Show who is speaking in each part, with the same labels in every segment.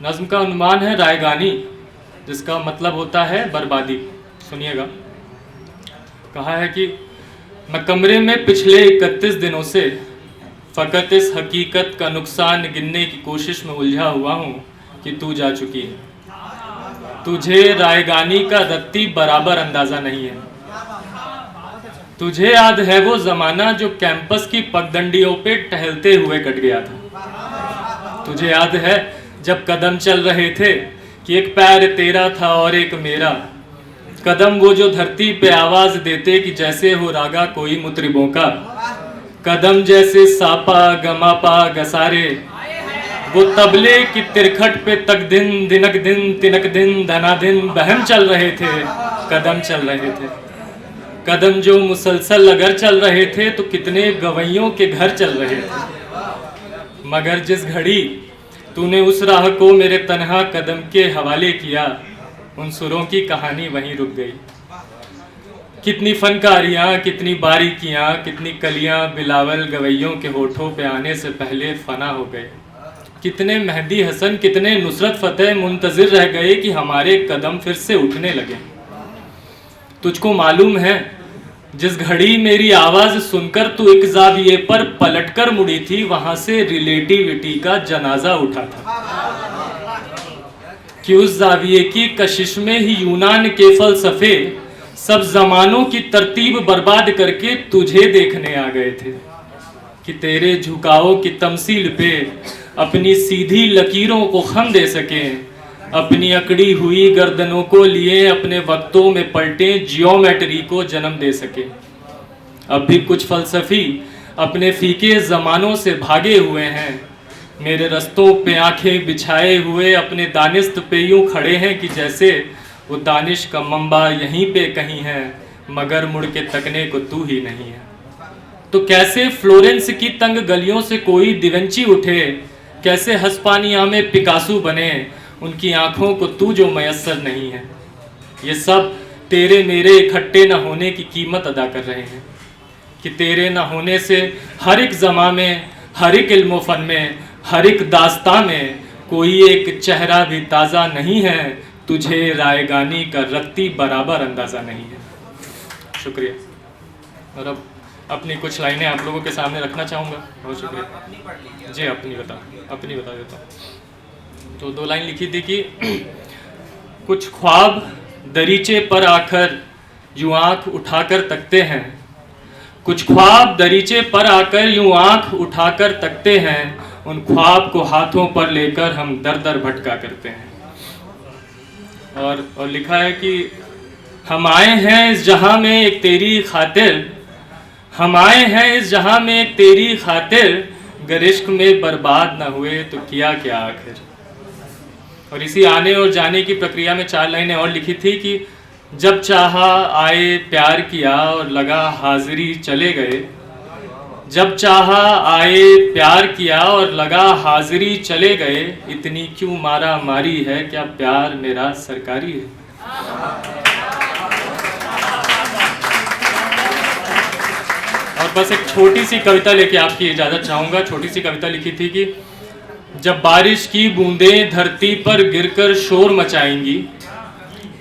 Speaker 1: नज़्म का उन्वान है रायगानी, जिसका मतलब होता है बर्बादी। सुनिएगा। कहा है कि मैं कमरे में पिछले 31 दिनों से फ़कत इस हकीकत का नुकसान गिनने की कोशिश में उलझा हुआ हूँ कि तू जा चुकी है। तुझे रायगानी का रत्ती बराबर अंदाज़ा नहीं है। तुझे याद है वो ज़माना जो कैंपस की पगडंडियों पे टहलते हुए कट गया था। तुझे याद है जब कदम चल रहे थे कि एक पैर तेरा था और एक मेरा। कदम वो जो धरती पे आवाज देते कि जैसे हो रागा कोई मुतरिबों का। कदम जैसे सापा गमापा गसारे, वो तबले की तिरखट पे तक दिन दिनक दिन तिनक दिन धना दिन बहम चल रहे थे। कदम चल रहे थे, कदम जो मुसलसल अगर चल रहे थे तो कितने गवैयों के घर चल रहे थे। मगर जिस घड़ी तूने उस राह को मेरे तन्हा कदम के हवाले किया, उन सुरों की कहानी वहीं रुक गई। कितनी फनकारियाँ, कितनी बारीकियाँ, कितनी कलियाँ बिलावल गवैयों के होठों पे आने से पहले फना हो गए। कितने मेहदी हसन, कितने नुसरत फतेह मुंतजिर रह गए कि हमारे कदम फिर से उठने लगे। तुझको मालूम है जिस घड़ी मेरी आवाज़ सुनकर तू एक जाविये पर पलटकर मुड़ी थी, वहाँ से रिलेटिविटी का जनाजा उठा था कि उस जाविये की कशिश में ही यूनान के फलसफे सब जमानों की तरतीब बर्बाद करके तुझे देखने आ गए थे कि तेरे झुकावों की तमसील पे अपनी सीधी लकीरों को खम दे सकें, अपनी अकड़ी हुई गर्दनों को लिए अपने वक्तों में पलटे जियोमेट्री को जन्म दे सके। अब भी कुछ फलसफी अपने फीके ज़मानों से भागे हुए हैं, मेरे रस्तों पे आंखें बिछाए हुए अपने दानिस्त पे यूं खड़े हैं कि जैसे वो दानिश का मंबा यहीं पे कहीं है, मगर मुड़ के तकने को तू ही नहीं है। तो कैसे फ्लोरेंस की तंग गलियों से कोई दिवेंची उठे, कैसे हस्पानिया में पिकासो बने, उनकी आंखों को तू जो मयस्सर नहीं है। ये सब तेरे मेरे इकट्ठे न होने की कीमत अदा कर रहे हैं कि तेरे न होने से हर एक ज़मा में, हर एक इल्म फ़न में, हर एक दास्तां में कोई एक चेहरा भी ताज़ा नहीं है। तुझे रायगानी का रत्ती बराबर अंदाज़ा नहीं है। शुक्रिया। और अब अपनी कुछ लाइनें आप लोगों के सामने रखना चाहूँगा। बहुत शुक्रिया जी। अपनी बता देता हूँ। तो 2 लाइन लिखी थी कि कुछ ख्वाब दरीचे पर आकर यूं आँख उठाकर तकते हैं, कुछ ख्वाब दरीचे पर आकर यूं आँख उठाकर तकते हैं, उन ख्वाब को हाथों पर लेकर हम दर दर भटका करते हैं। और लिखा है कि हम आए हैं इस जहां में एक तेरी खातिर, हम आए हैं इस जहां में एक तेरी खातिर, गर इश्क में बर्बाद ना हुए तो किया क्या आखिर। और इसी आने और जाने की प्रक्रिया में 4 लाइनें और लिखी थी कि जब चाहा आए प्यार किया और लगा हाजिरी चले गए, जब चाहा आए प्यार किया और लगा हाजिरी चले गए, इतनी क्यों मारा मारी है, क्या प्यार मेरा सरकारी है। और बस एक छोटी सी कविता लेके आपकी इजाज़त चाहूँगा। छोटी सी कविता लिखी थी कि जब बारिश की बूंदें धरती पर गिरकर शोर मचाएंगी,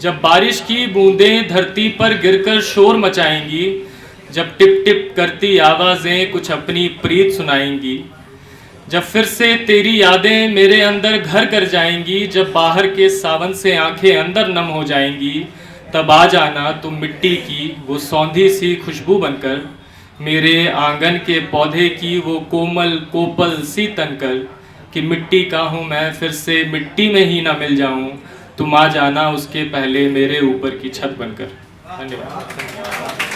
Speaker 1: जब बारिश की बूंदें धरती पर गिरकर शोर मचाएंगी, जब टिप टिप करती आवाज़ें कुछ अपनी प्रीत सुनाएंगी, जब फिर से तेरी यादें मेरे अंदर घर कर जाएंगी, जब बाहर के सावन से आंखें अंदर नम हो जाएंगी, तब आ जाना तुम मिट्टी की वो सौंधी सी खुशबू बनकर, मेरे आंगन के पौधे की वो कोमल कोपल सी तनकर, कि मिट्टी का हूँ मैं फिर से मिट्टी में ही ना मिल जाऊँ, तुम आ जाना उसके पहले मेरे ऊपर की छत बनकर। धन्यवाद।